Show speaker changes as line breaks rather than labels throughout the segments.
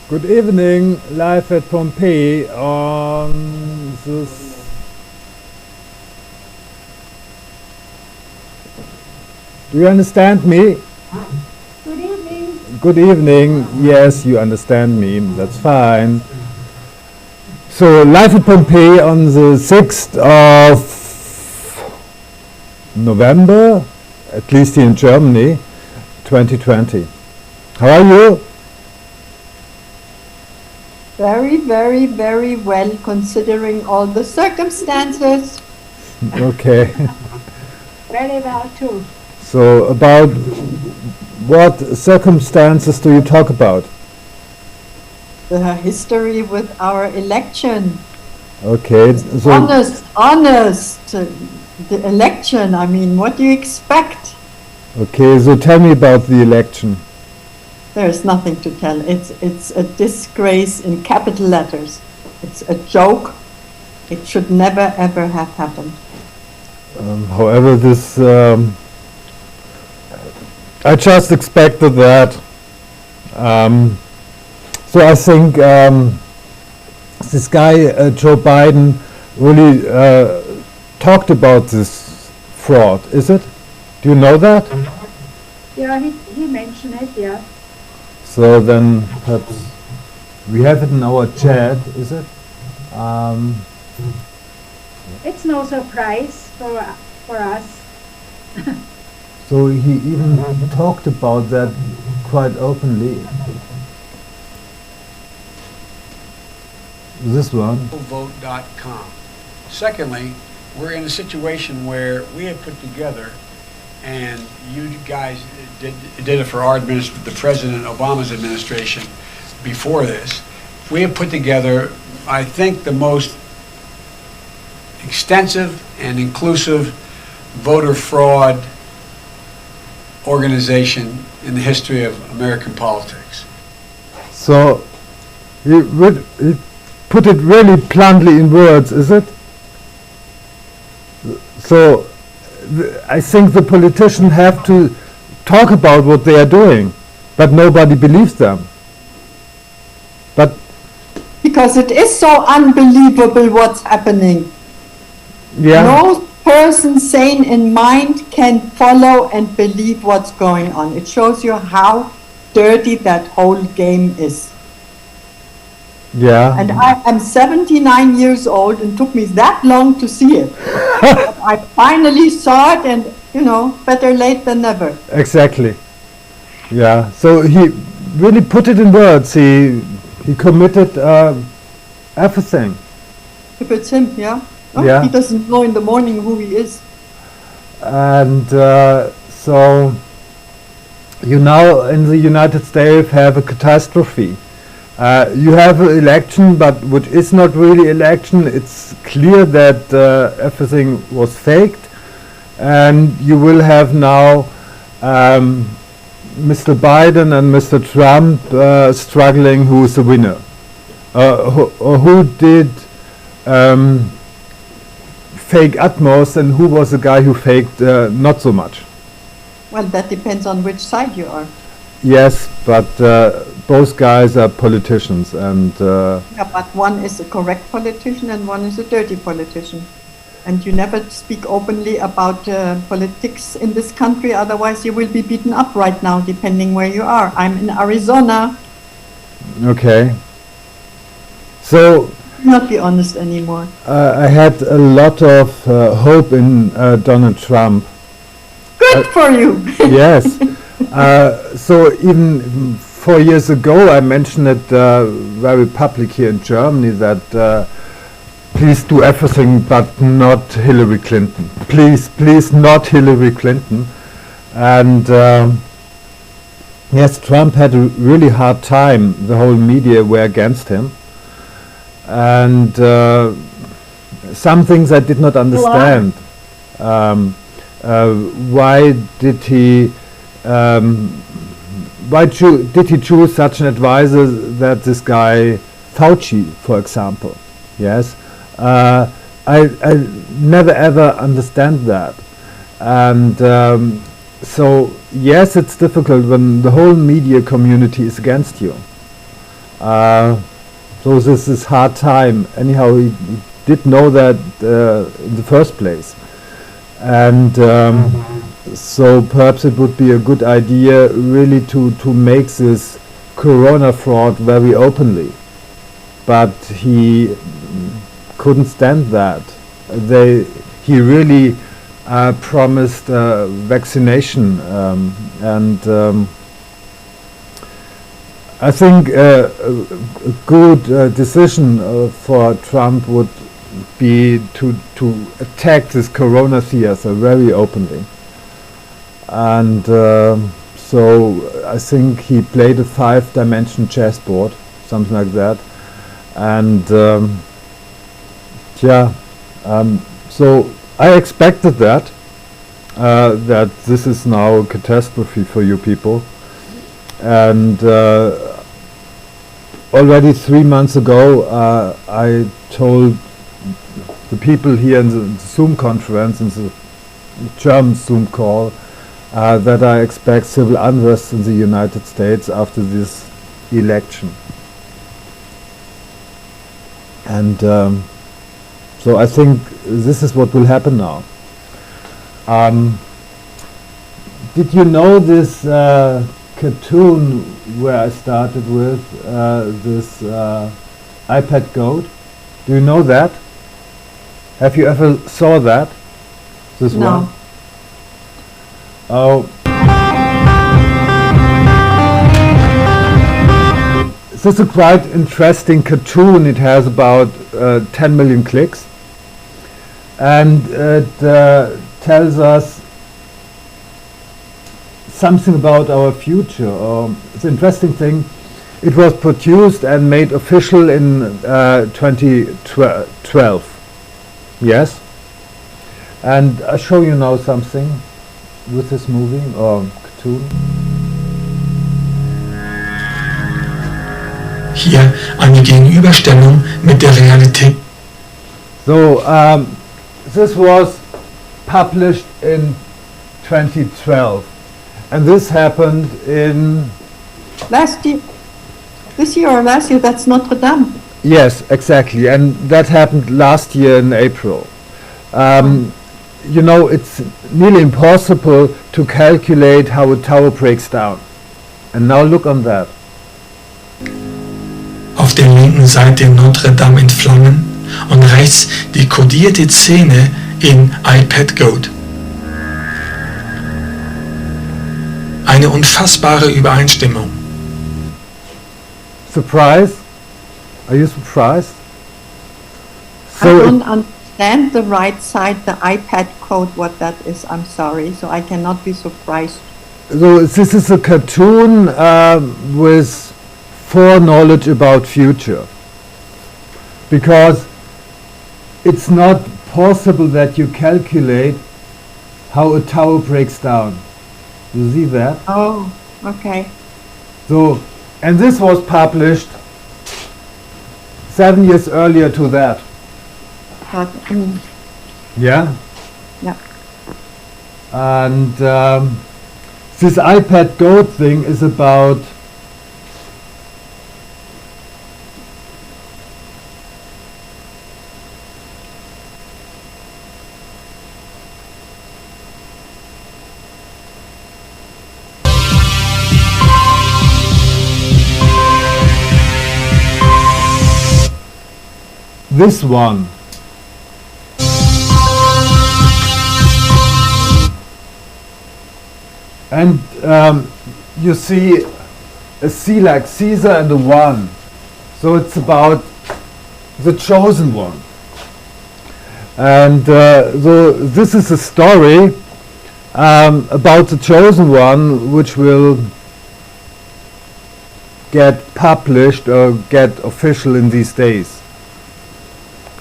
Good evening, live at Pompeii on this. Do you understand me?
Good evening.
Good evening. Yes, you understand me. That's fine. So, live at Pompeii on the 6th of November, at least here in Germany, 2020. How are you?
Very, very, very well, considering all the circumstances.
Okay.
Very well, too.
So, about what circumstances do you talk about?
The history with our election.
Okay. So
Honest. The election, I mean, what do you expect?
okay, so tell me about the election.
There's nothing to tell. It's a disgrace in capital letters. It's a joke. It should never, ever have happened.
However, this I just expected that. So I think this guy Joe Biden really talked about this fraud. Is it? Do you know that?
Yeah, he mentioned it, yeah.
So then perhaps we have it in our chat. Is it?
It's no surprise for us.
So he even talked about that quite openly. This one.
Vote.com. Secondly, we're in a situation where we have put together, and you guys did it for our the President Obama's administration before this. We have put together, I think, the most extensive and inclusive voter fraud organization in the history of American politics.
So he put it really bluntly in words, is it? So I think the politicians have to talk about what they are doing, but nobody believes them. But
Because it is so unbelievable what's happening.
yeah,
No person sane in mind can follow and believe what's going on. It shows you how dirty that whole game is.
yeah.
And I am 79 years old and took me that long to see it. But I finally saw it, and better late than never.
Exactly. Yeah. So he really put it in words. He committed everything.
If it's him, yeah? Oh,
Yeah.
He doesn't know in the morning who he is.
And so you now in the United States have a catastrophe. You have an election, but which is not really election. It's clear that everything was faked, and you will have now Mr. Biden and Mr. Trump struggling who is the winner. Who did fake utmost, and who was the guy who faked not so much?
Well, that depends on which side you are.
Yes, but both guys are politicians, and
Yeah, but one is a correct politician and one is a dirty politician. And you never speak openly about politics in this country, otherwise you will be beaten up right now, depending where you are. I'm in Arizona.
okay. So
Not be honest anymore.
I had a lot of hope in Donald Trump.
Good for you.
Yes. So even 4 years ago, I mentioned it very public here in Germany that please do everything but not Hillary Clinton. Please, please not Hillary Clinton. And yes, Trump had a really hard time. The whole media were against him. And some things I did not understand. Why did he choose such an advisor that this guy Fauci, for example? Yes, I never ever understand that, and so yes, it's difficult when the whole media community is against you. So this is hard time. Anyhow, he did know that in the first place. And so perhaps it would be a good idea really to make this corona fraud very openly. But he couldn't stand that. He really promised vaccination, and I think a good decision for Trump would be to attack this corona theater very openly. And so I think he played a 5-dimension chessboard, something like that. And so I expected that this is now a catastrophe for you people. And already 3 months ago, I told the people here in the Zoom conference, in the German Zoom call, that I expect civil unrest in the United States after this election. And so I think this is what will happen now. Did you know this cartoon where I started with, this iPad goat? Do you know that? Have you ever saw that? This
No.
one? Oh. This is a quite interesting cartoon. It has about 10 million clicks. And it tells us something about our future. It's an interesting thing. It was produced and made official in 2012. Yes? And I'll show you now something with this movie or cartoon.
Hier eine Gegenüberstellung mit der Realität.
So, this was published in 2012. And this happened in...
Last year, this year or last year, that's Notre Dame.
Yes, exactly. And that happened last year in April. You know, it's nearly impossible to calculate how a tower breaks down. And now look on that.
Auf der linken Seite Notre Dame in Flammen und rechts die kodierte Szene in iPad Goat. Eine unfassbare Übereinstimmung.
Surprise? Are you surprised?
I don't understand the right side, the iPad code, what that is. I'm sorry, so I cannot be surprised.
So this is a cartoon with foreknowledge about future, because it's not possible that you calculate how a tower breaks down. You see that?
Oh, okay.
So, and this was published 7 years earlier to that.
But,
Yeah?
yeah.
And this iPad goat thing is about this one. And you see a C like Caesar and a 1. So it's about the chosen one. And so this is a story about the chosen one, which will get published or get official in these days.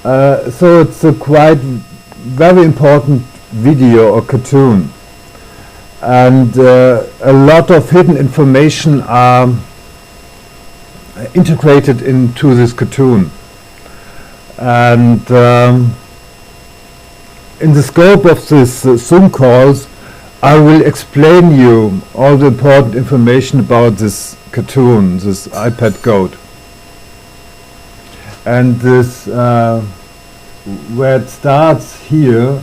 So it's a quite very important video or cartoon. And a lot of hidden information are integrated into this cartoon. And in the scope of this Zoom calls, I will explain you all the important information about this cartoon, this iPad goat. And this, where it starts here,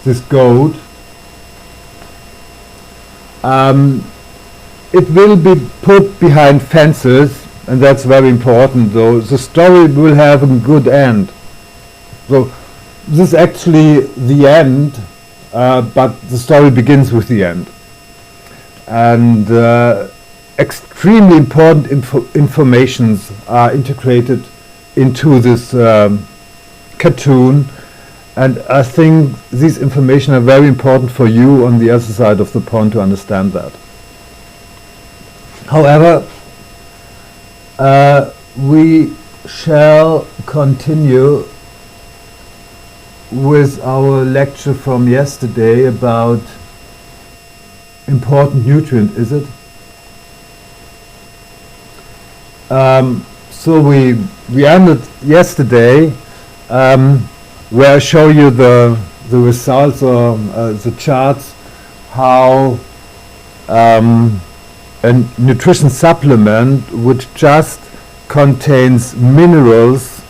this goat, it will be put behind fences, and that's very important, though. The story will have a good end. So this is actually the end, but the story begins with the end. And extremely important informations are integrated into this cartoon, and I think these information are very important for you on the other side of the pond to understand that. However, we shall continue with our lecture from yesterday about important nutrient, is it? So we ended yesterday where I show you the results or the charts how a nutrition supplement which just contains minerals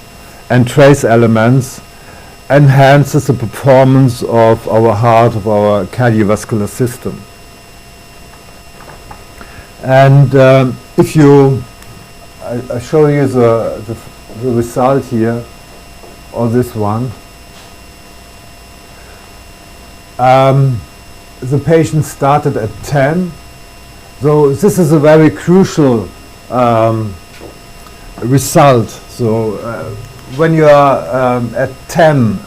and trace elements enhances the performance of our heart, of our cardiovascular system. And if you, I show you the result here, or this one. The patient started at 10. So this is a very crucial result. So when you are at 10,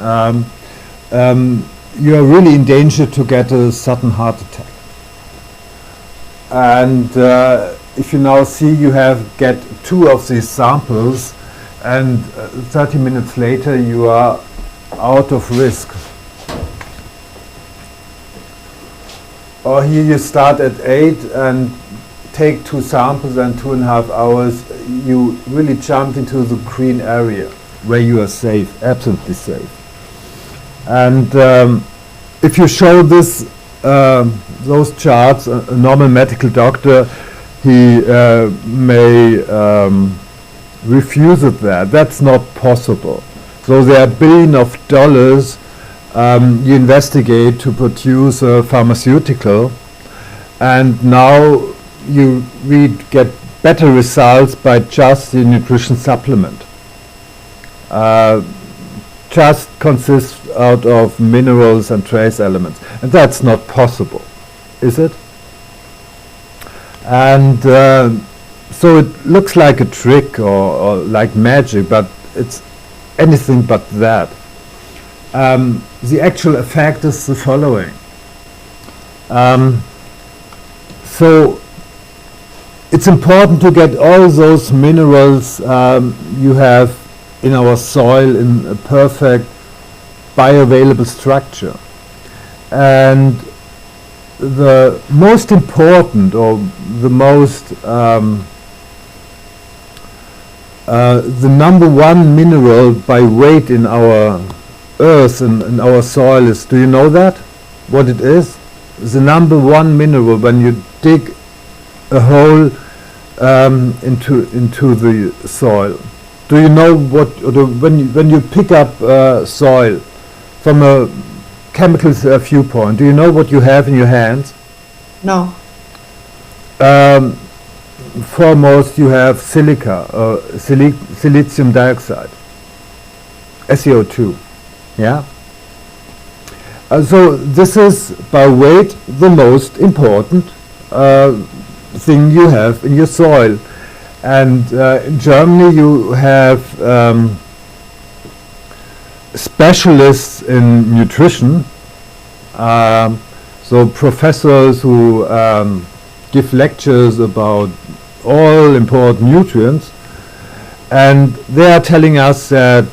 you are really in danger to get a sudden heart attack. And if you now see you get 2 of these samples, and 30 minutes later you are out of risk. Or here you start at 8 and take 2 samples, and 2.5 hours you really jump into the green area where you are safe, absolutely safe. And if you show this, those charts, a normal medical doctor, he may refuse it that. That's not possible. So there are billions of dollars you investigate to produce a pharmaceutical, and now you get better results by just the nutrition supplement. Just consists out of minerals and trace elements, and that's not possible, is it? And so it looks like a trick or like magic, but it's anything but that. The actual effect is the following. So it's important to get all those minerals you have in our soil in a perfect bioavailable structure. And the most important, or the most the number 1 mineral by weight in our earth and in our soil is, do you know that? What it is? The number 1 mineral when you dig a hole into the soil. Do you know what, when you pick up soil from a chemical viewpoint, do you know what you have in your hands?
No.
Foremost, you have silica, silicium dioxide, SiO2. Yeah. So this is by weight the most important thing you have in your soil. And in Germany you have specialists in nutrition, so professors who give lectures about all important nutrients, and they are telling us that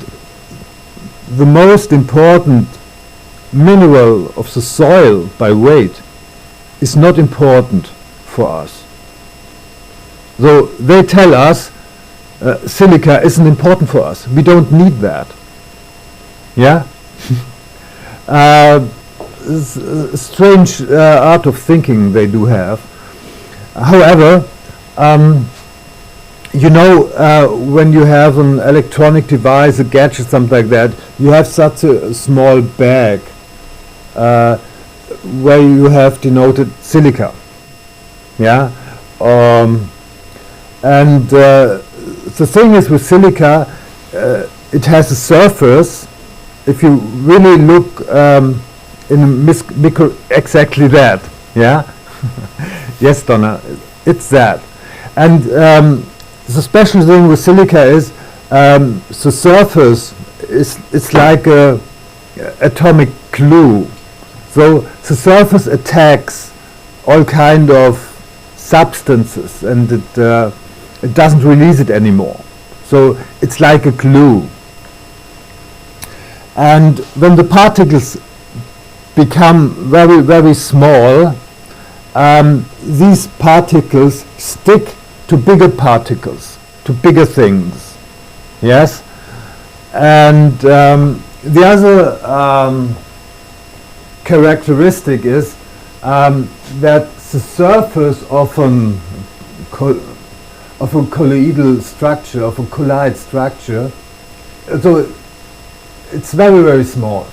the most important mineral of the soil by weight is not important for us. So they tell us silica isn't important for us. We don't need that. Yeah? Strange art of thinking they do have. However, you know, when you have an electronic device, a gadget, something like that, you have such a small bag where you have denoted silica. Yeah, and the thing is with silica, it has a surface. If you really look in a micro, exactly that. Yeah, yes, Donna, it's that. And the special thing with silica is the surface is it's like a atomic glue. So the surface attacks all kind of substances, and it doesn't release it anymore. So it's like a glue. And when the particles become very, very small, these particles stick to bigger particles, to bigger things. Yes? And the other characteristic is that the surface of a colloidal structure, of a colloid structure, so it's very, very small.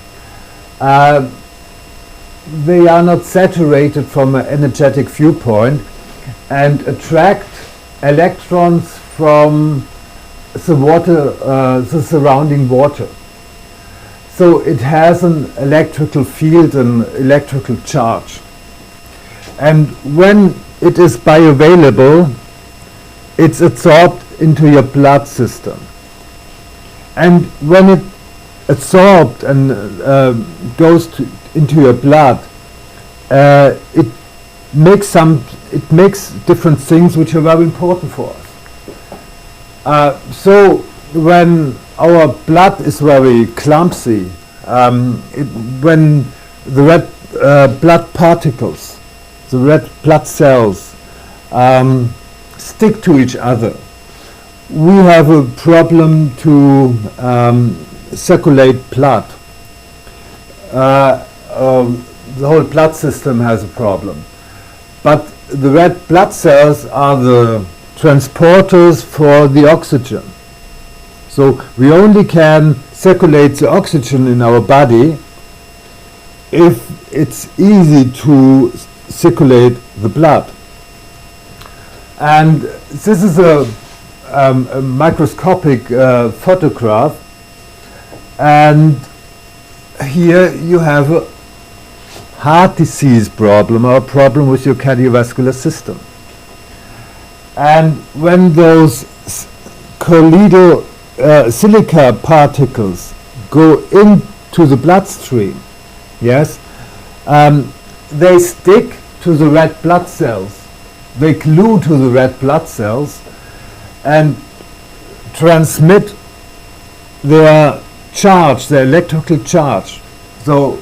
They are not saturated from an energetic viewpoint and attract electrons from the water, the surrounding water. So it has an electrical field, an electrical charge. And when it is bioavailable, it's absorbed into your blood system. And when it absorbed and goes into your blood, it makes different things which are very important for us. So when our blood is very clumsy, when the red blood particles, the red blood cells stick to each other, we have a problem to circulate blood. The whole blood system has a problem. But the red blood cells are the transporters for the oxygen. So we only can circulate the oxygen in our body if it's easy to circulate the blood. And this is a microscopic photograph, and here you have a heart disease problem or a problem with your cardiovascular system. And when those colloidal silica particles go into the bloodstream, yes, they stick to the red blood cells, they glue to the red blood cells and transmit their charge, their electrical charge. So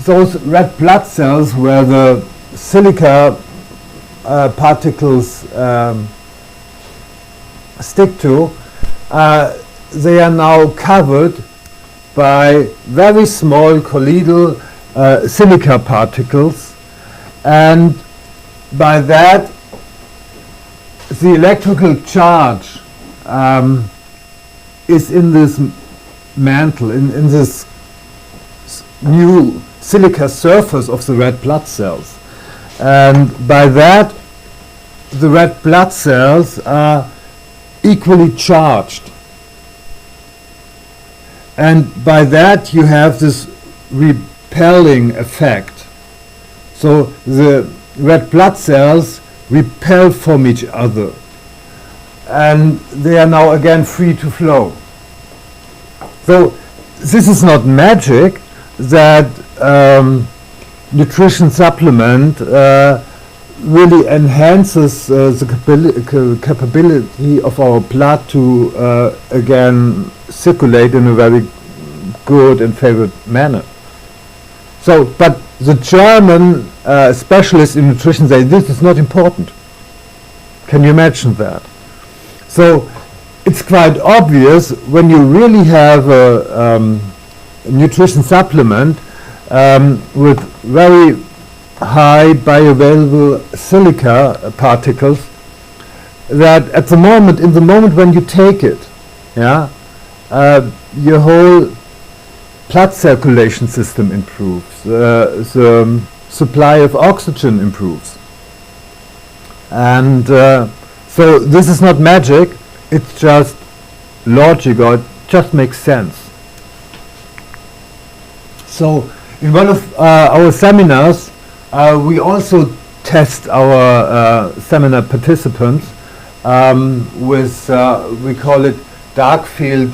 those red blood cells where the silica particles stick to, they are now covered by very small colloidal silica particles, and by that the electrical charge is in this mantle, in this new silica surface of the red blood cells. And by that the red blood cells are equally charged. And by that you have this repelling effect. So the red blood cells repel from each other, and they are now again free to flow. So this is not magic, that nutrition supplement really enhances the capability of our blood to again circulate in a very good and favored manner. So, but the German specialists in nutrition say this is not important. Can you imagine that? So it's quite obvious when you really have a nutrition supplement with very high bioavailable silica particles, that at the moment, in the moment when you take it, yeah, your whole blood circulation system improves, the supply of oxygen improves. And so this is not magic, it's just logic, or it just makes sense. So in one of our seminars, we also test our seminar participants with, we call it dark field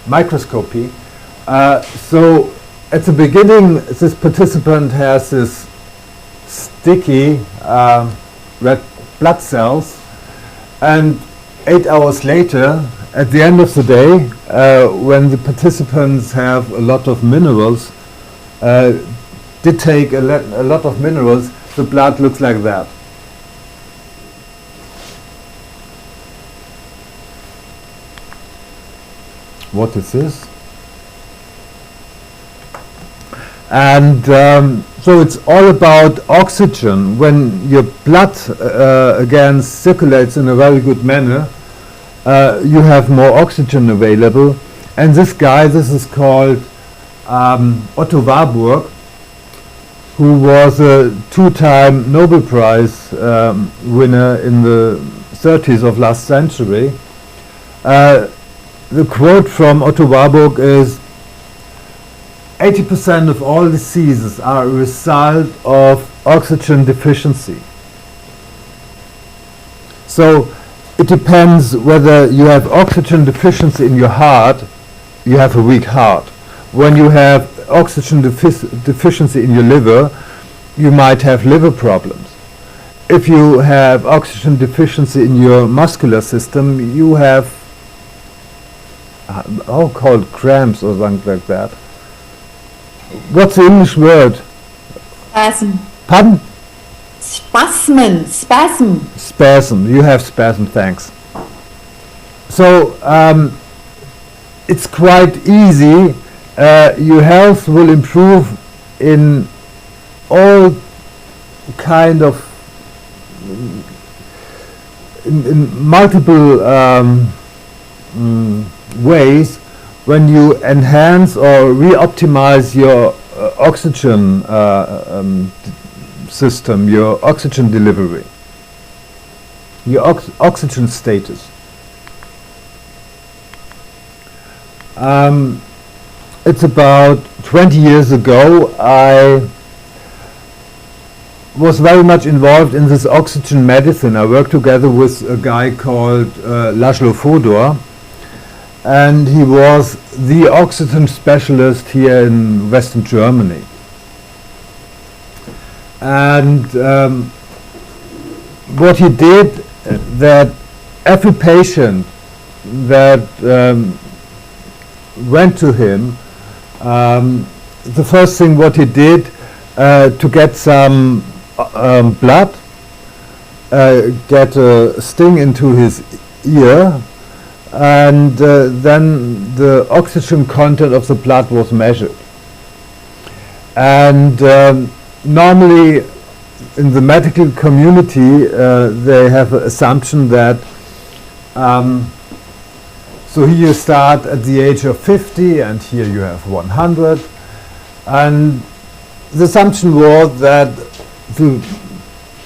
microscopy. So at the beginning, this participant has this sticky red blood cells, and 8 hours later, at the end of the day, when the participants have a lot of minerals, did take a lot of minerals, the blood looks like that. What is this? And so it's all about oxygen. When your blood again circulates in a very good manner, you have more oxygen available. And this guy, this is called Otto Warburg, who was a 2-time Nobel Prize winner in the 30s of last century. The quote from Otto Warburg is, 80% of all diseases are a result of oxygen deficiency. So it depends whether you have oxygen deficiency in your heart, you have a weak heart. When you have oxygen deficiency in your liver, you might have liver problems. If you have oxygen deficiency in your muscular system, you have called cramps or something like that. What's the English word?
Spasm.
Pardon?
Spasm.
Spasm. You have spasm, thanks. So it's quite easy. Your health will improve in all kind of in multiple ways when you enhance or re-optimize your oxygen system, your oxygen delivery, your oxygen status. It's about 20 years ago I was very much involved in this oxygen medicine. I worked together with a guy called Laszlo Fodor, and he was the oxygen specialist here in Western Germany. And what he did, that every patient that went to him, the first thing what he did, to get some blood, get a sting into his ear, and then the oxygen content of the blood was measured. And normally in the medical community they have an assumption that so here you start at the age of 50 and here you have 100, and the assumption was that the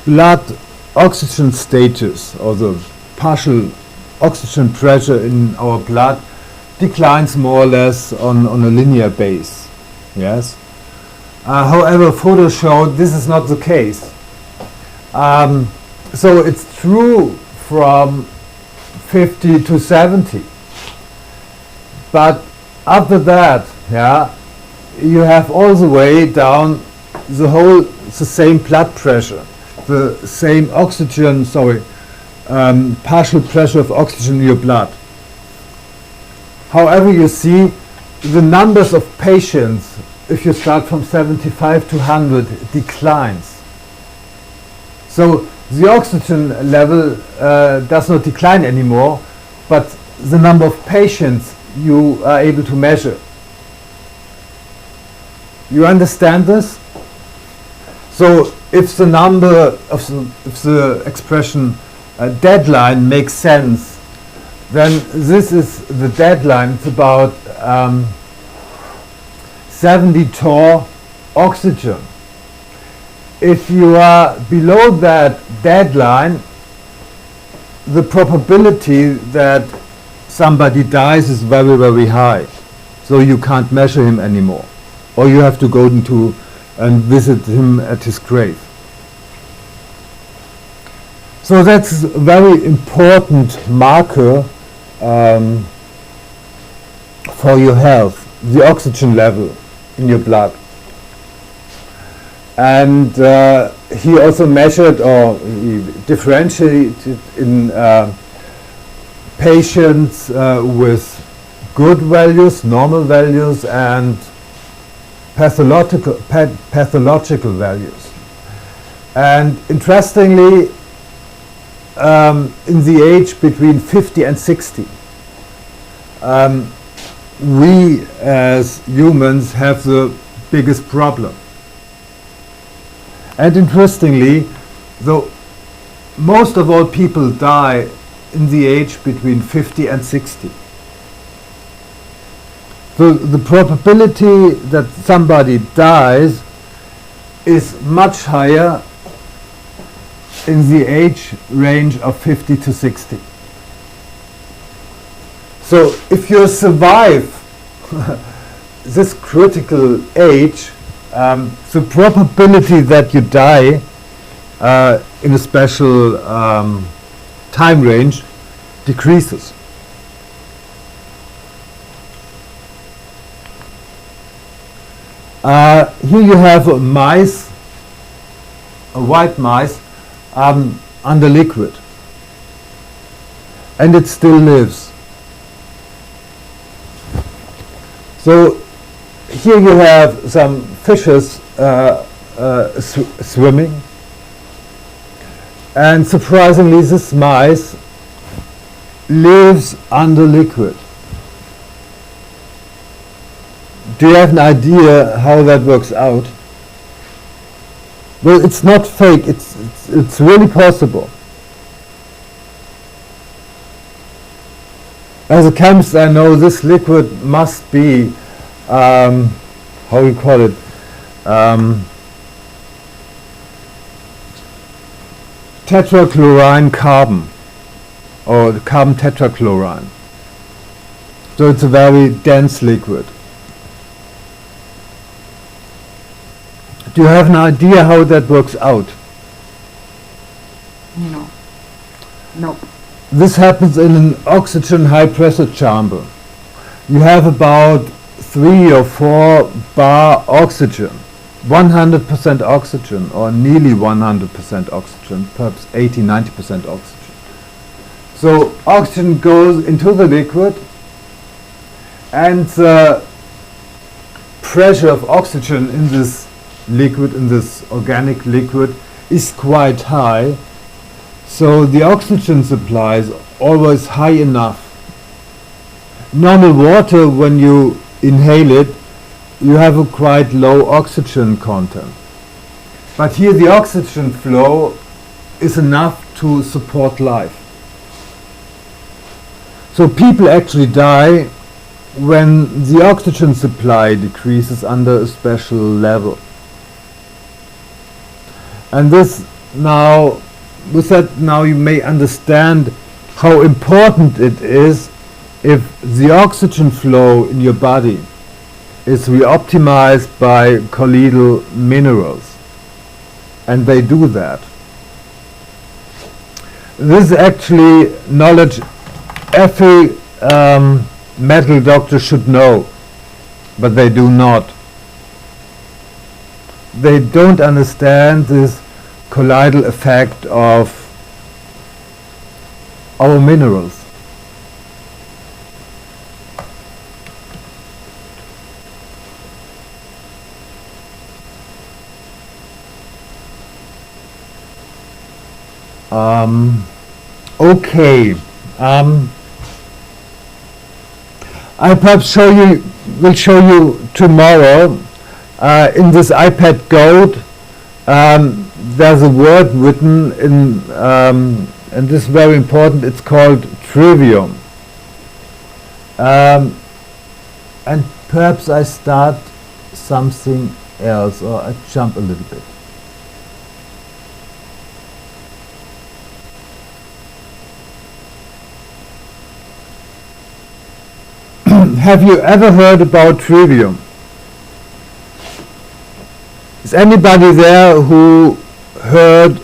blood oxygen status, or the partial oxygen pressure in our blood, declines more or less on a linear base. Yes. However, Fodor showed this is not the case. So it's true from 50 to 70. But after that, yeah, you have all the way down the same blood pressure, the same oxygen, partial pressure of oxygen in your blood. However, you see the numbers of patients, if you start from 75 to 100, declines. So the oxygen level does not decline anymore, but the number of patients you are able to measure. You understand this? So if the number of if the expression deadline makes sense, then this is the deadline. It's about 70 torr oxygen. If you are below that deadline, the probability that somebody dies is very, very high. So you can't measure him anymore. Or you have to go into and visit him at his grave. So that's a very important marker for your health, the oxygen level in your blood. And he also measured, or he differentiated in patients with good values, normal values, and pathological values. And interestingly, in the age between 50 and 60, we as humans have the biggest problem. And interestingly, though most of all people die in the age between 50 and 60. So the probability that somebody dies is much higher in the age range of 50 to 60. So if you survive this critical age, the probability that you die in a special time range decreases. Here you have mice, white mice, under liquid, and it still lives. So here you have some fishes swimming, and surprisingly this mice lives under liquid. Do you have an idea how that works out? Well, it's not fake, it's really possible. As a chemist, I know this liquid must be, how you call it, tetrachlorine carbon, or carbon tetrachlorine. So it's a very dense liquid. Do you have an idea how that works out?
No. No.
This happens in an oxygen high pressure chamber. You have about 3 or 4 bar oxygen, 100% oxygen, or nearly 100% oxygen, perhaps 80-90% oxygen. So oxygen goes into the liquid, and the pressure of oxygen in this liquid, in this organic liquid, is quite high. So the oxygen supply is always high enough. Normal water, when you inhale it, you have a quite low oxygen content. But here the oxygen flow is enough to support life. So people actually die when the oxygen supply decreases under a special level. And this now, with that now you may understand how important it is if the oxygen flow in your body is re-optimized by colloidal minerals. And they do that. This is actually knowledge every medical doctor should know, but they do not. They don't understand this colloidal effect of our minerals. Okay. I perhaps will show you tomorrow in this iPad Gold. There's a word written in and this is very important, it's called trivium. And perhaps I start something else, or I jump a little bit. Have you ever heard about trivium? Is anybody there who heard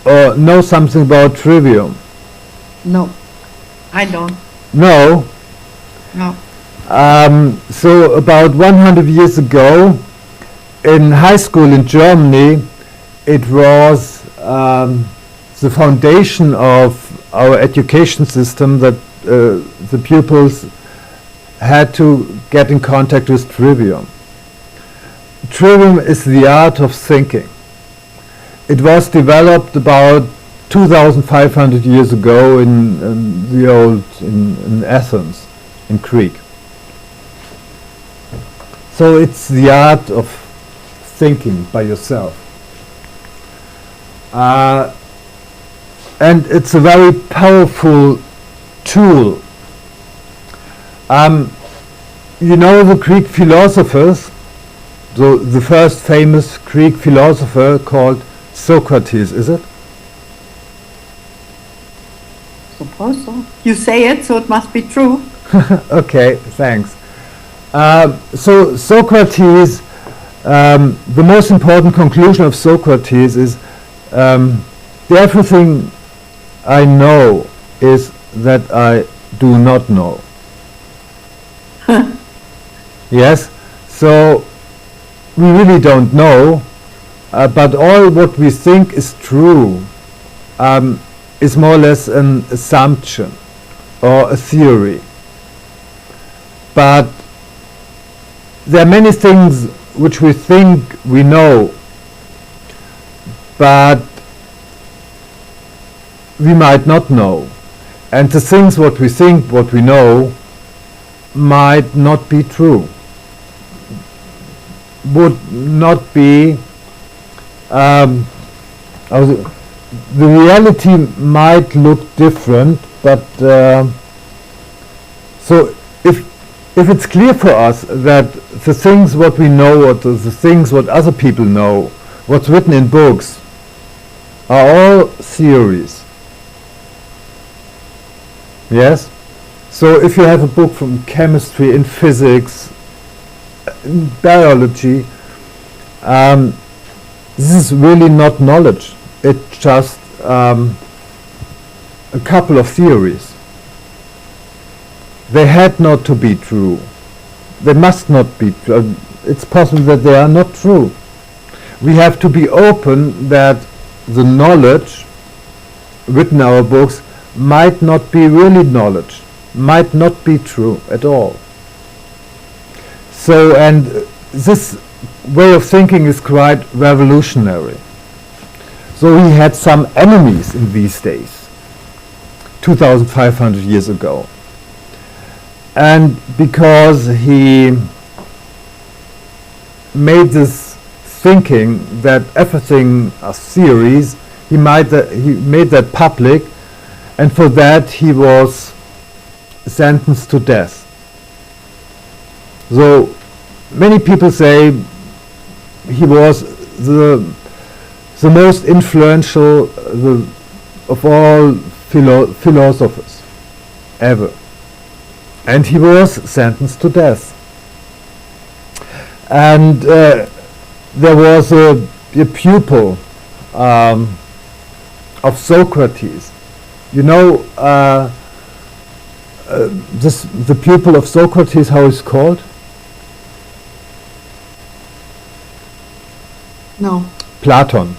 or knows something about trivium?
No, I don't.
No?
No.
So about 100 years ago, in high school in Germany, it was the foundation of our education system that the pupils had to get in contact with trivium. Trivium is the art of thinking. It was developed about 2,500 years ago in Athens, in Greek. So it's the art of thinking by yourself. And it's a very powerful tool. You know the Greek philosophers, the first famous Greek philosopher called Socrates, is it?
Suppose so. You say it, so it must be true.
Okay, thanks. So Socrates, the most important conclusion of Socrates is everything I know is that I do not know. Yes, so we really don't know, but all what we think is true is more or less an assumption or a theory. But there are many things which we think we know, but we might not know. And the things what we think, what we know, might not be true. Would not be, the reality might look different, but so if it's clear for us that the things what we know, or the things what other people know, what's written in books, are all theories. Yes? So if you have a book from chemistry, in physics, in biology, this is really not knowledge. It's just a couple of theories. They had not to be true. They must not be true. It's possible that they are not true. We have to be open that the knowledge written in our books might not be really knowledge, might not be true at all. So, and this way of thinking is quite revolutionary. So he had some enemies in these days, 2,500 years ago. And because he made this thinking that everything are theories, he made that public, and for that he was sentenced to death. So many people say he was the most influential of all philosophers ever. And he was sentenced to death. And there was a pupil of Socrates. You know, the pupil of Socrates, how is called?
No.
Platon.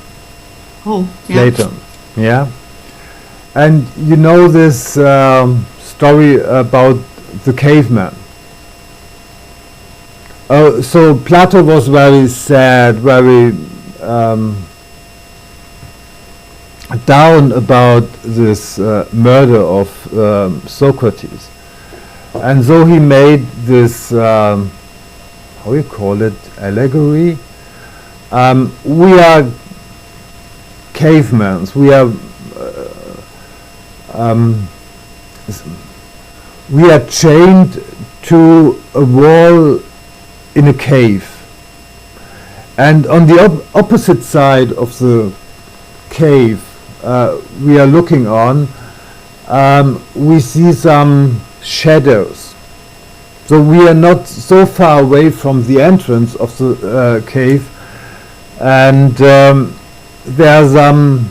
Oh, yeah.
Platon, yeah. And you know this story about the caveman. So Plato was very sad, very down about this murder of Socrates. And so he made this, how you call it, allegory. We are cavemen, we are we are chained to a wall in a cave. And on the opposite side of the cave we are looking on, we see some shadows. So we are not so far away from the entrance of the cave, and there are some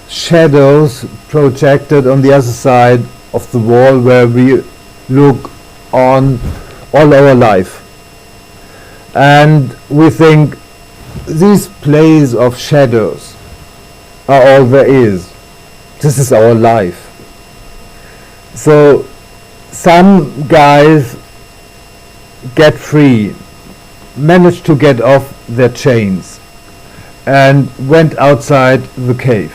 shadows projected on the other side of the wall where we look on all our life. And we think these plays of shadows are all there is. This is our life. So some guys get free, managed to get off their chains, and went outside the cave.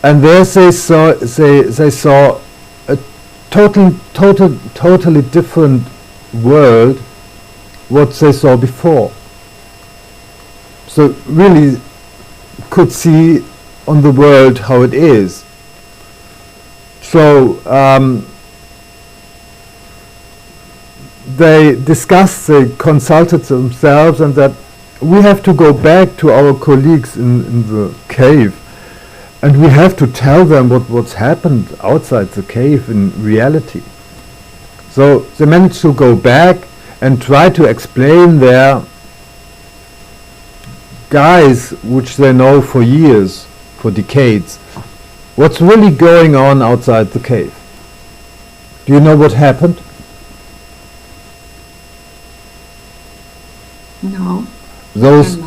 And there they saw a totally different world what they saw before. So really could see on the world how it is. So they discussed, they consulted themselves, and that we have to go back to our colleagues in the cave, and we have to tell them what's happened outside the cave in reality. So they managed to go back and try to explain their guys, which they know for years, for decades, what's really going on outside the cave. Do you know what happened?
No.
Those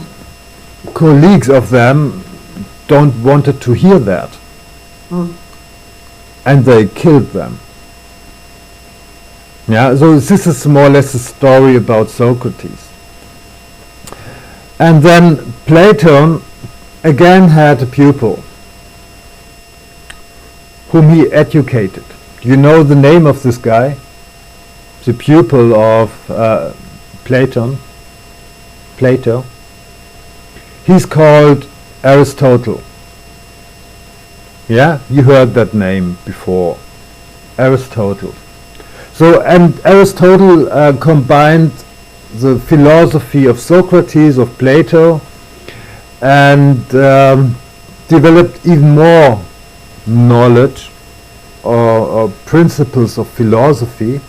colleagues of them don't wanted to hear that.
Mm.
And they killed them. Yeah, so this is more or less a story about Socrates. And then Plato again had a pupil whom he educated. You know the name of this guy? The pupil of Plato. He's called Aristotle. Yeah, you heard that name before. Aristotle. So, and Aristotle combined the philosophy of Socrates, of Plato, and developed even more knowledge or principles of philosophy.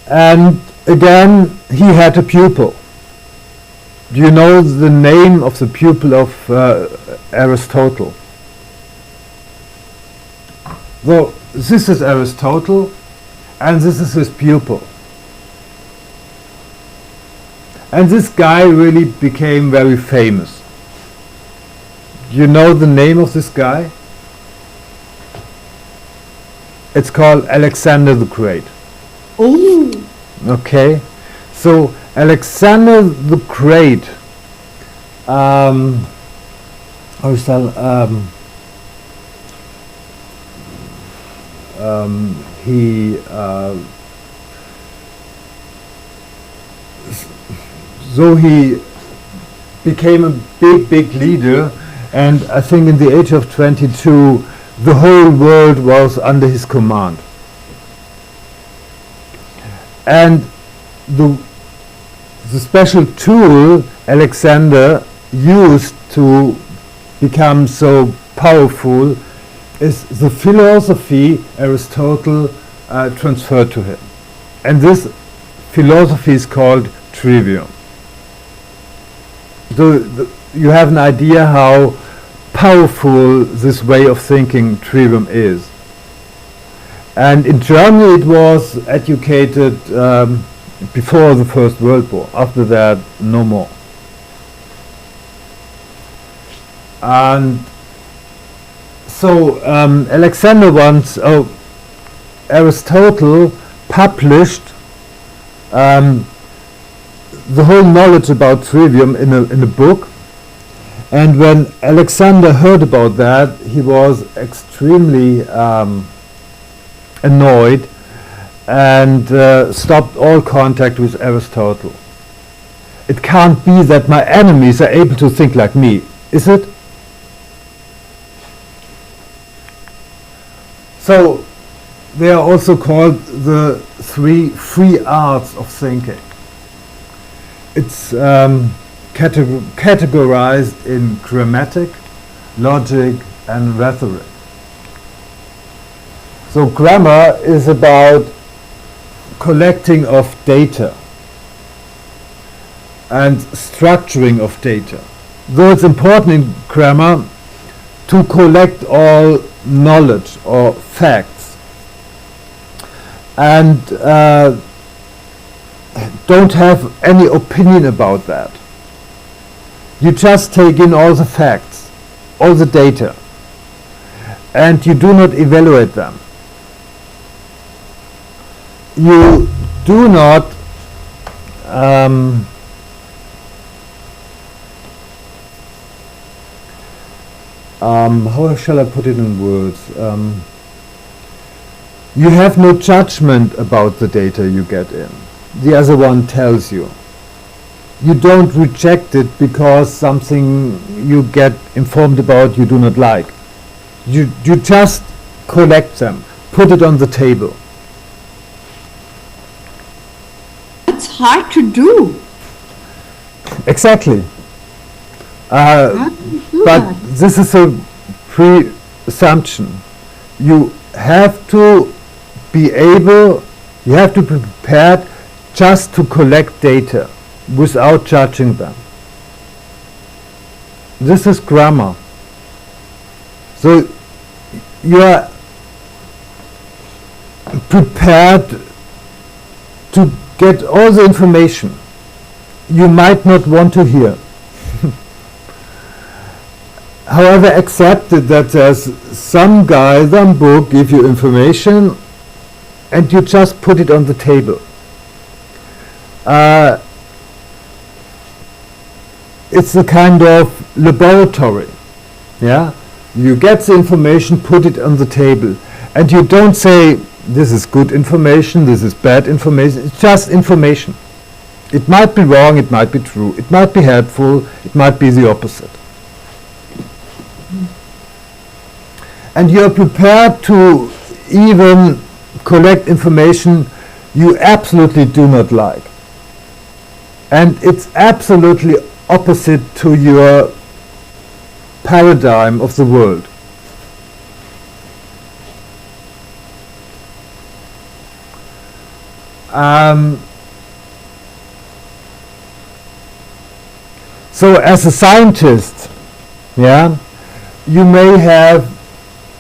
And again, he had a pupil. Do you know the name of the pupil of Aristotle? So this is Aristotle, and this is his pupil. And this guy really became very famous. Do you know the name of this guy? It's called Alexander the Great.
Oh.
Okay, so Alexander the Great, so he became a big leader, and I think in the age of 22 the whole world was under his command. And the special tool Alexander used to become so powerful is the philosophy Aristotle transferred to him. And this philosophy is called trivium. So you have an idea how powerful this way of thinking trivium is. And in Germany it was educated before the First World War. After that, no more. And so Alexander once, Aristotle published the whole knowledge about trivium in a book. And when Alexander heard about that, he was extremely annoyed and stopped all contact with Aristotle. It can't be that my enemies are able to think like me, is it? So they are also called the three free arts of thinking. It's categorized in grammatic, logic, and rhetoric. So grammar is about collecting of data and structuring of data. Though it's important in grammar to collect all knowledge or facts and don't have any opinion about that. You just take in all the facts, all the data, and you do not evaluate them. You do not how shall I put it in words? You have no judgment about the data you get in. The other one tells you. You don't reject it because something you get informed about you do not like. You just collect them, put it on the table.
It's hard to do.
Exactly.
How do you do
But
that?
this is a pre-assumption. You have to be able, you have to be prepared just to collect data without judging them. This is grammar. So you are prepared to get all the information you might not want to hear. However, accepted that there's some guy, some book give you information and you just put it on the table. It's a kind of laboratory. Yeah? You get the information, put it on the table, and you don't say this is good information, this is bad information. It's just information. It might be wrong, it might be true, it might be helpful, it might be the opposite. And you're prepared to even collect information you absolutely do not like. And it's absolutely opposite to your paradigm of the world. So as a scientist, yeah, you may have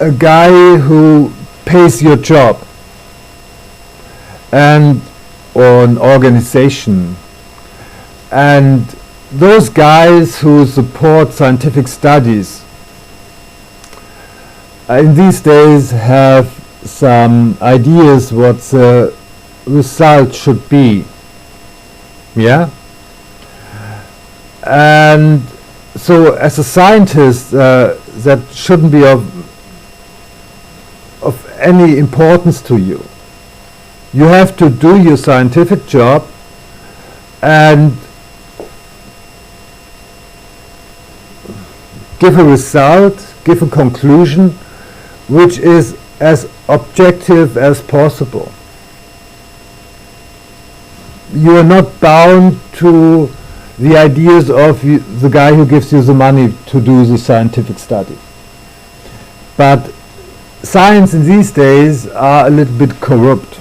a guy who pays your job and or an organization, and those guys who support scientific studies in these days have some ideas what the result should be, yeah, and so as a scientist that shouldn't be of any importance to you. You have to do your scientific job and give a result, give a conclusion which is as objective as possible. You are not bound to the ideas of the guy who gives you the money to do the scientific study. But science in these days are a little bit corrupt.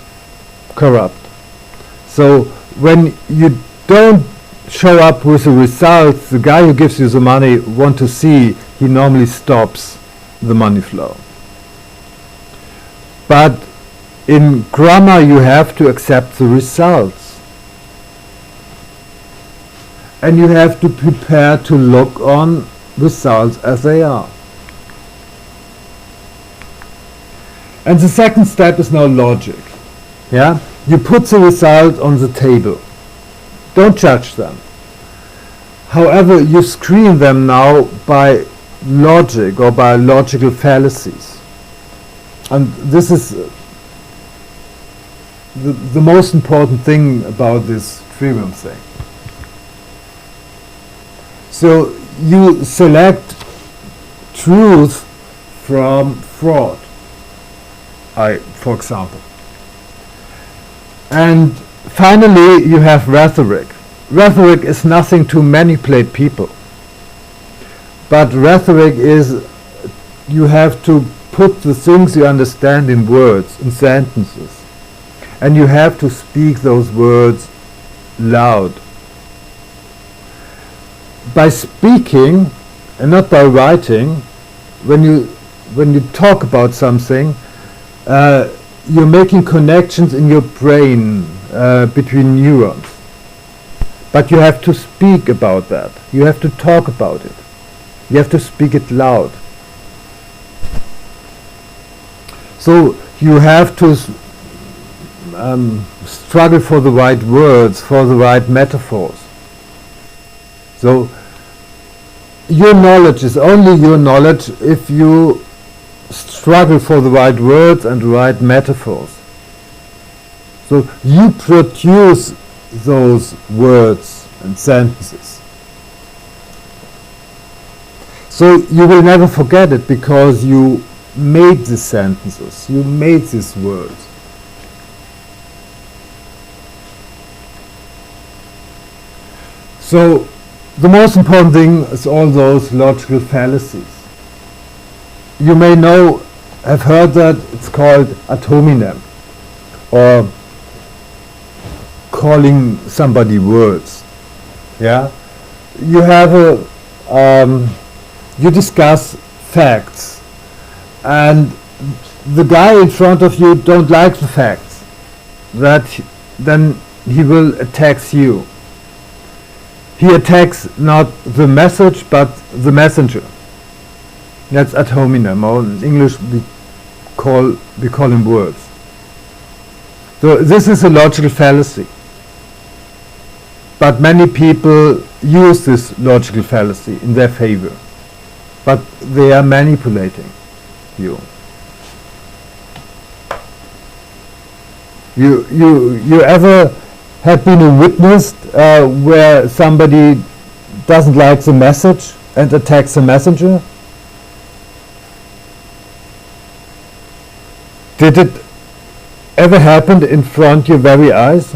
So when you don't show up with the results the guy who gives you the money want to see, he normally stops the money flow. But in grammar you have to accept the results. And you have to prepare to look on results as they are. And the second step is now logic. Yeah? You put the result on the table. Don't judge them. However, you screen them now by logic or by logical fallacies. And this is the most important thing about this freedom thing. So you select truth from fraud. for example. And finally, you have rhetoric. Rhetoric is nothing to manipulate people. But rhetoric is, you have to put the things you understand in words, in sentences. And you have to speak those words loud. By speaking, and not by writing, when you talk about something, you're making connections in your brain between neurons. But you have to speak about that. You have to talk about it. You have to speak it loud. So you have to struggle for the right words, for the right metaphors. So your knowledge is only your knowledge if you struggle for the right words and the right metaphors. So you produce those words and sentences. So you will never forget it because you made the sentences, you made these words. So the most important thing is all those logical fallacies. You may have heard that it's called ad hominem, or calling somebody words. Yeah, you have you discuss facts, and the guy in front of you don't like the facts. Then he will attack you. He attacks not the message but the messenger. That's ad hominem, or in English we call him words. So this is a logical fallacy. But many people use this logical fallacy in their favor. But they are manipulating you. You ever have been a witness where somebody doesn't like the message and attacks the messenger? Did it ever happen in front of your very eyes?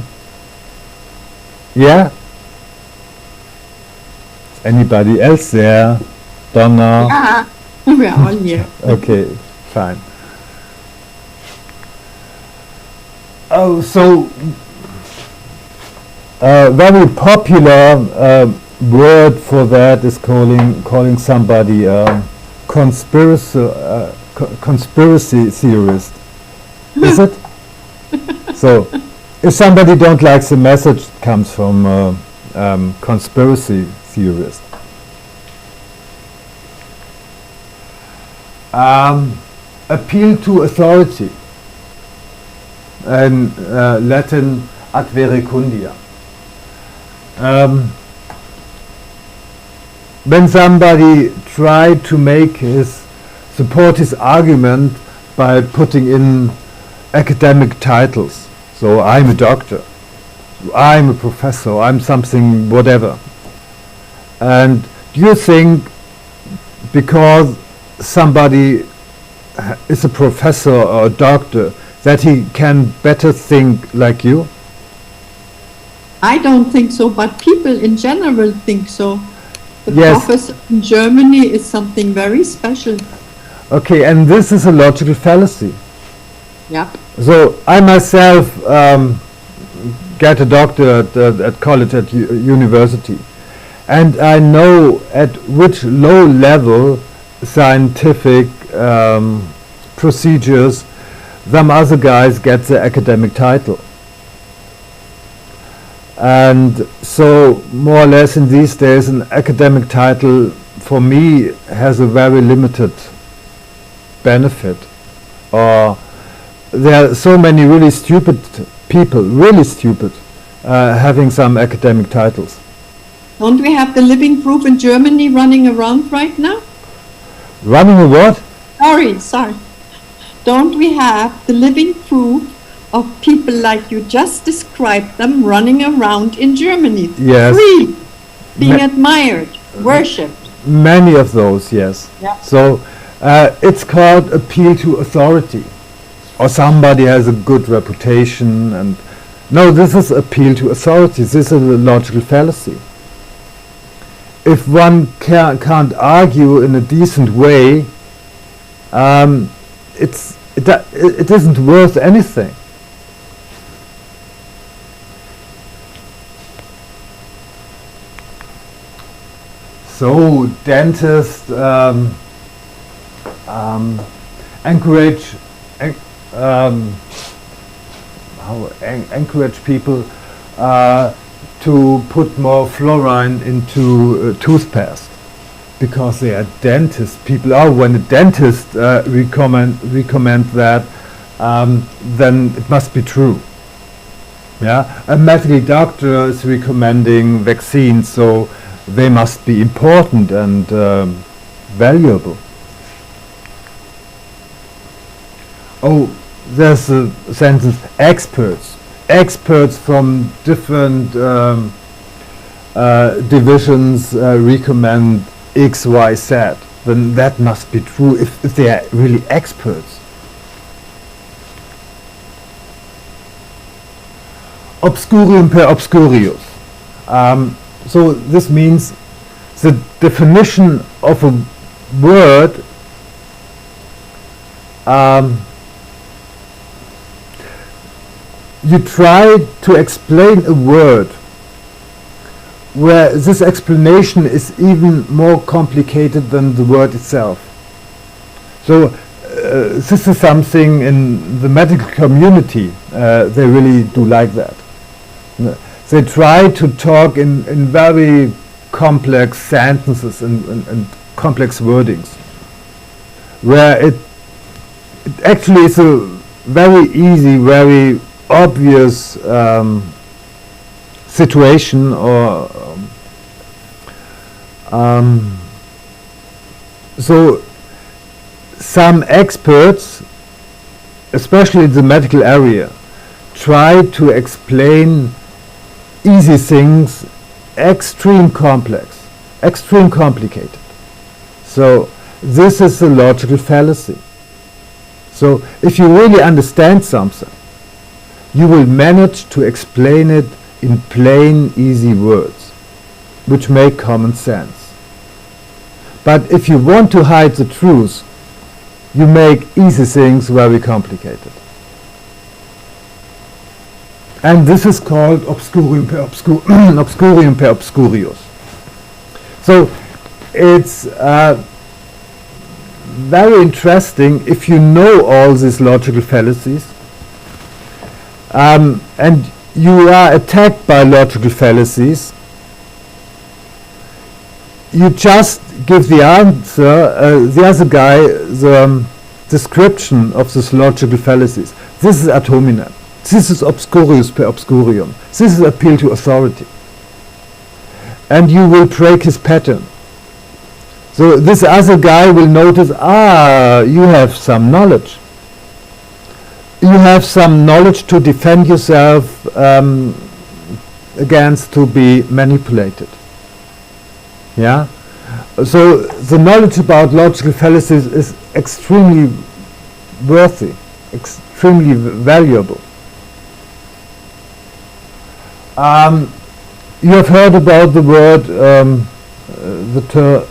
Yeah? Anybody else there? Donna?
Yeah, we're all here.
Okay, fine. Oh, so a very popular word for that is calling somebody conspiracy theorist. Is it? So, if somebody don't like the message, it comes from conspiracy theorist. Appeal to authority. In Latin, ad verecundia. When somebody tried to support his argument by putting in academic titles, so I'm a doctor, I'm a professor, I'm something whatever, and do you think because somebody is a professor or a doctor that he can better think like you?
I don't think so, but people in general think so. The
Yes.
professor in Germany is something very special.
Okay, and this is a logical fallacy.
Yep.
So I myself get a doctorate at college, at university, and I know at which low level scientific procedures some other guys get the academic title. And so more or less in these days an academic title for me has a very limited benefit. Or there are so many really stupid people, really stupid, having some academic titles.
Don't we have the living proof in Germany running around right now?
Running a what?
Sorry. Don't we have the living proof of people like you just described them running around in Germany?
Yes.
Free, being admired, worshipped.
Many of those, yes.
Yeah.
So it's called appeal to authority. or somebody has a good reputation, and no, this is appeal to authority. This is a logical fallacy. If one can't argue in a decent way, it isn't worth anything. So dentists encourage people to put more fluorine into toothpaste, because they are dentist people. Oh, when a dentist recommend that, then it must be true. Yeah, a medical doctor is recommending vaccines, so they must be important and valuable. Oh, there's a sentence, experts from different divisions recommend X, Y, Z. Then that must be true if they are really experts. Obscurium per obscurius. So this means the definition of a word you try to explain a word where this explanation is even more complicated than the word itself. So this is something in the medical community, they really do like that. They try to talk in very complex sentences and complex wordings, where it actually is a very easy, very obvious situation, or so some experts, especially in the medical area, try to explain easy things extreme complex, extreme complicated. So this is a logical fallacy. So if you really understand something, you will manage to explain it in plain, easy words, which make common sense. But if you want to hide the truth, you make easy things very complicated. And this is called obscurium per obscurium per obscurius. So it's very interesting if you know all these logical fallacies, and you are attacked by logical fallacies. You just give the answer, the other guy, the description of this logical fallacies. This is ad hominem. This is obscurius per obscurium. This is appeal to authority. And you will break his pattern. So this other guy will notice, you have some knowledge. You have some knowledge to defend yourself against to be manipulated. Yeah? So the knowledge about logical fallacies is extremely worthy, extremely valuable. You have heard about the word, the term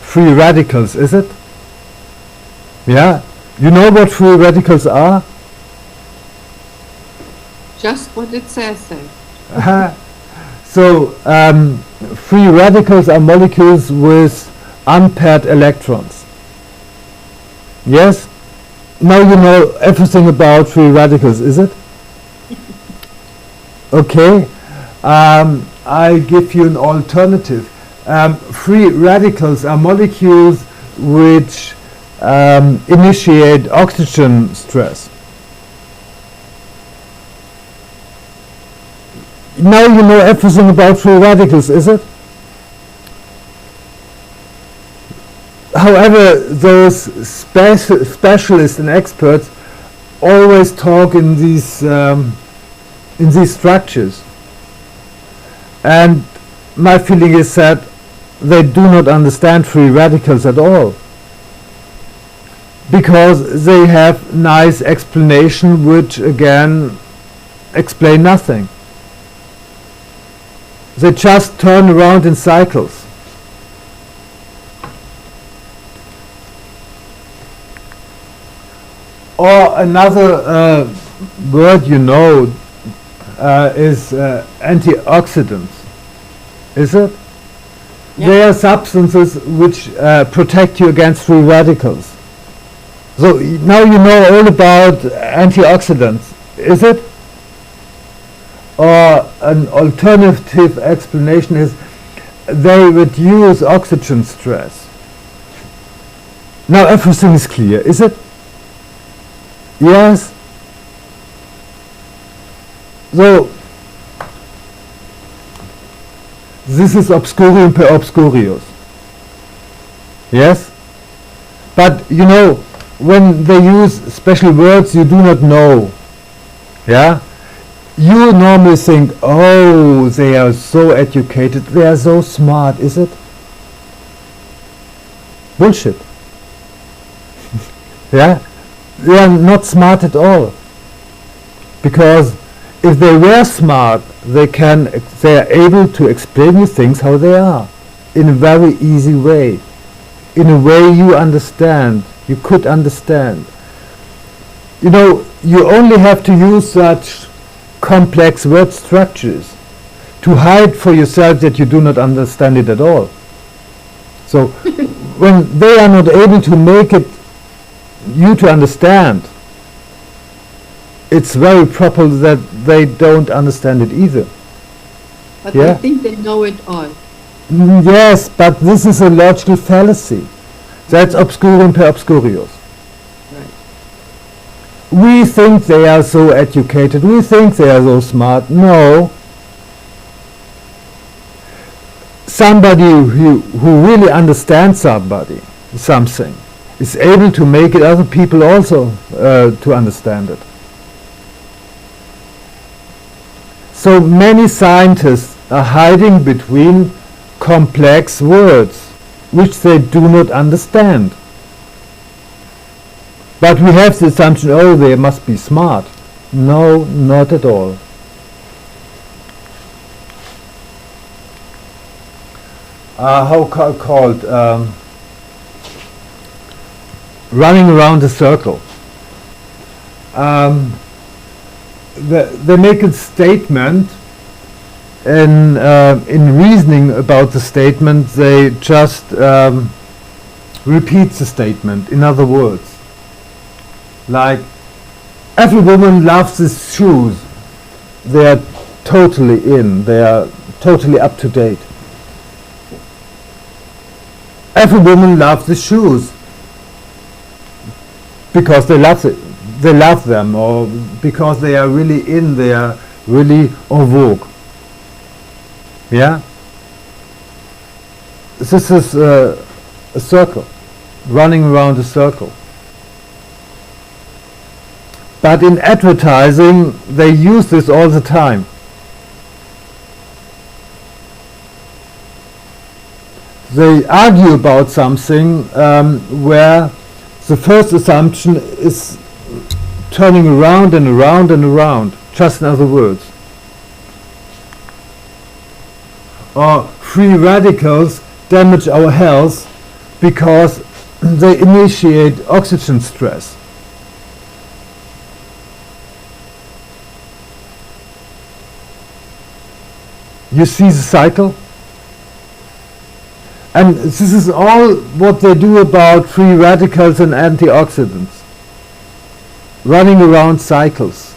free radicals, is it? Yeah? You know what free radicals are?
Just what it says there.
So, free radicals are molecules with unpaired electrons. Yes? Now you know everything about free radicals, is it? Okay. I give you an alternative. Free radicals are molecules which initiate oxygen stress. Now you know everything about free radicals, is it? However, those specialists and experts always talk in these structures. And my feeling is that they do not understand free radicals at all. because they have nice explanation which again explain nothing. They just turn around in cycles. Or another word you know is antioxidants. Is it?
Yeah.
They are substances which protect you against free radicals. So now you know all about antioxidants. Is it? Or an alternative explanation is they reduce oxygen stress. Now everything is clear, is it? Yes? So, this is obscurium per obscurius. Yes? But you know, when they use special words you do not know, yeah? You normally think, oh, they are so educated, they are so smart, is it? Bullshit. Yeah? They are not smart at all. Because if they were smart, they are able to explain you things how they are, in a very easy way, in a way you understand, you could understand. You know, you only have to use such complex word structures to hide for yourself that you do not understand it at all. So when they are not able to make it you to understand, it's very proper that they don't understand it either.
But
Yeah.
I think they know it all.
Yes, but this is a logical fallacy. That's obscurium per obscurius.
Right.
We think they are so educated, we think they are so smart. No. Somebody who really understands something, is able to make it other people also to understand it. So many scientists are hiding between complex words which they do not understand. But we have the assumption, oh, they must be smart. No, not at all. Called running around a circle. They make a statement, in reasoning about the statement, they just repeat the statement, in other words. Like, every woman loves his shoes. They are totally in, they are totally up to date. Every woman loves the shoes because they love it. They love them, or because they are really in, they are really en vogue. Yeah? This is a circle, running around a circle. But in advertising, they use this all the time. They argue about something where the first assumption is turning around and around and around, just in other words. Or free radicals damage our health because they initiate oxygen stress. You see the cycle? And this is all what they do about free radicals and antioxidants. Running around cycles,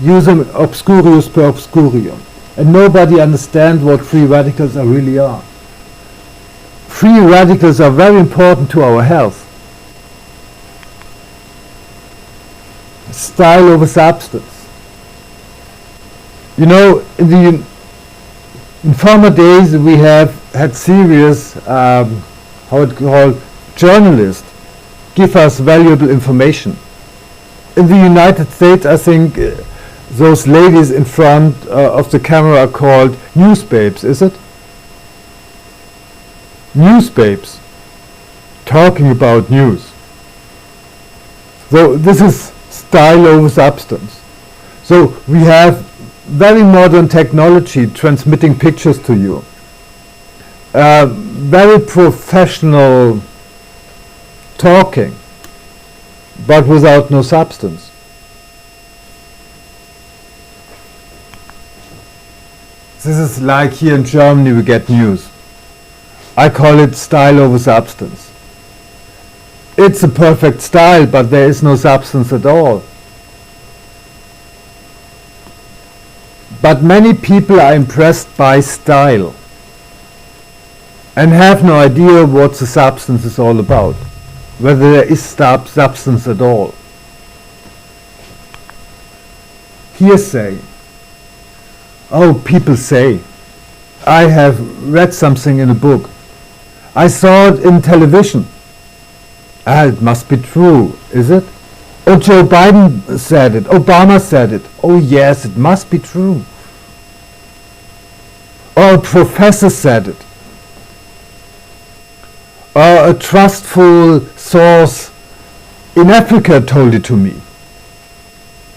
using obscurius per obscurium. And nobody understands what free radicals really are. Free radicals are very important to our health. Style over substance. You know, in former days we have had serious, journalists give us valuable information. In the United States, I think those ladies in front of the camera are called newspapes, is it? Newspapes. Talking about news. So this is style over substance. So we have very modern technology transmitting pictures to you. Very professional talking, but without no substance. This is like here in Germany we get news. I call it style over substance. It's a perfect style, but there is no substance at all. But many people are impressed by style and have no idea what the substance is all about, whether there is substance at all. Hearsay. Oh, people say. I have read something in a book. I saw it in television. It must be true, is it? Oh, Joe Biden said it. Obama said it. Oh, yes, it must be true. Or a professor said it. Or a trustful source in Africa told it to me.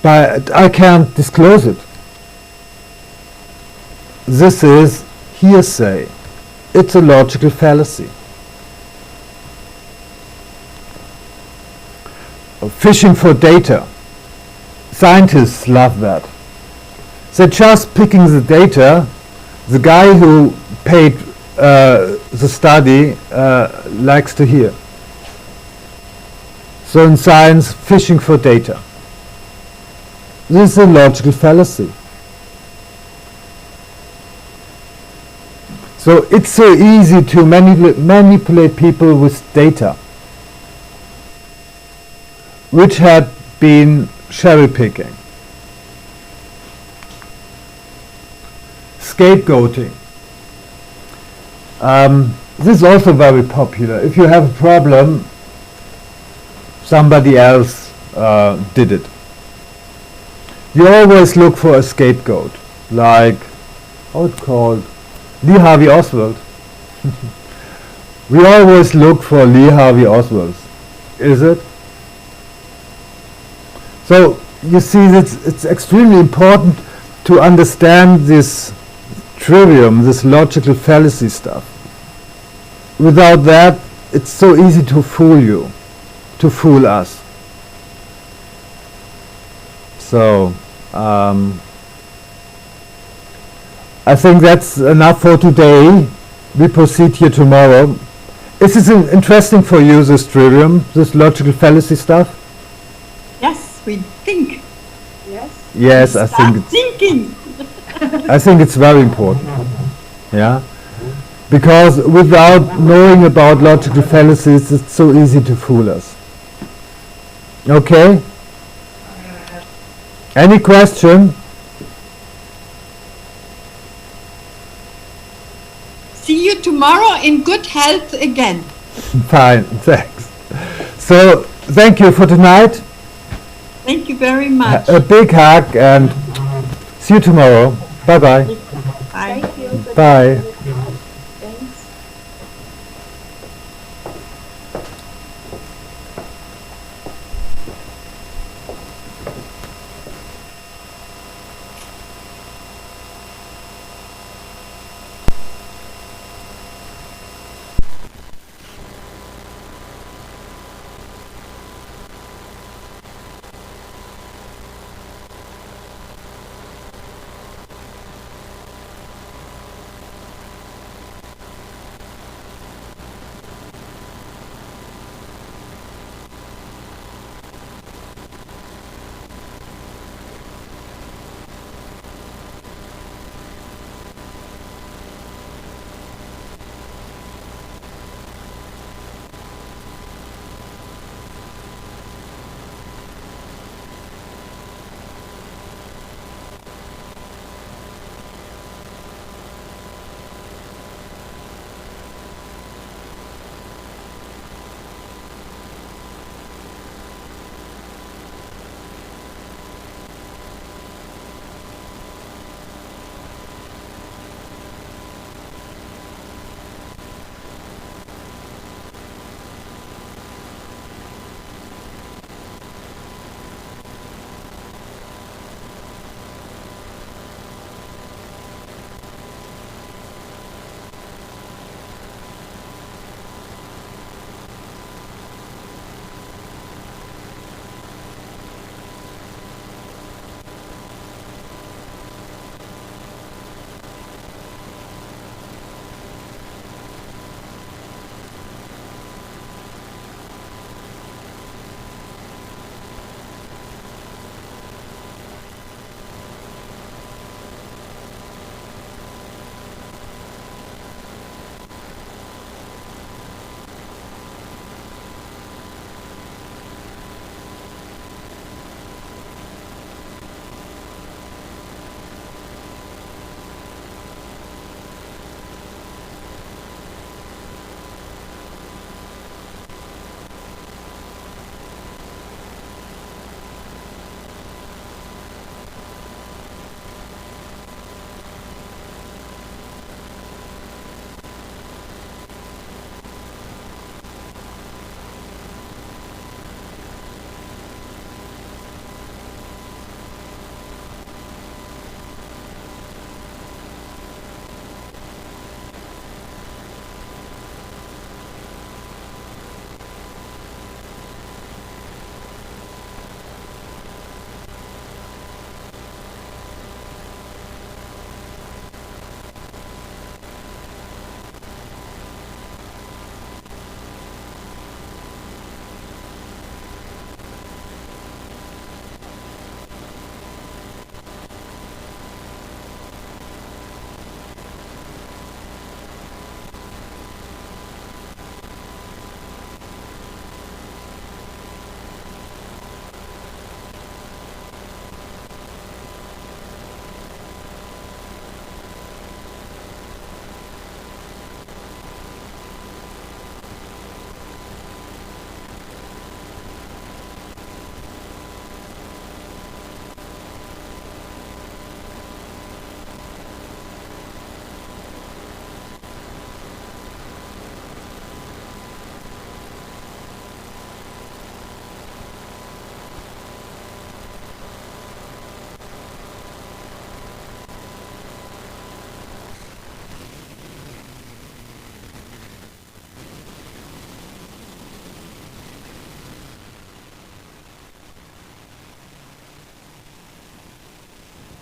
But I can't disclose it. This is hearsay. It's a logical fallacy. Fishing for data. Scientists love that. They're just picking the data. The guy who paid the study likes to hear. So in science, fishing for data. This is a logical fallacy. So it's so easy to manipulate people with data, which had been cherry-picking. Scapegoating. This is also very popular. If you have a problem, somebody else did it. You always look for a scapegoat, like, how it's called? Lee Harvey Oswald. We always look for Lee Harvey Oswald. Is it? So you see, it's extremely important to understand this trivium, this logical fallacy stuff. Without that, it's so easy to fool you, to fool us. So I think that's enough for today. We proceed here tomorrow. Is this interesting for you, this trivium, this logical fallacy stuff?
Yes, we think.
Yes.
Yes, I think
Thinking.
I think it's very important. Yeah, because without knowing about logical fallacies, it's so easy to fool us. Okay. Any question?
See you tomorrow in good health again.
Fine, thanks. So, thank you for tonight.
Thank you very much.
A big hug and see you tomorrow. Bye-bye.
Bye.
Thank you.
Bye.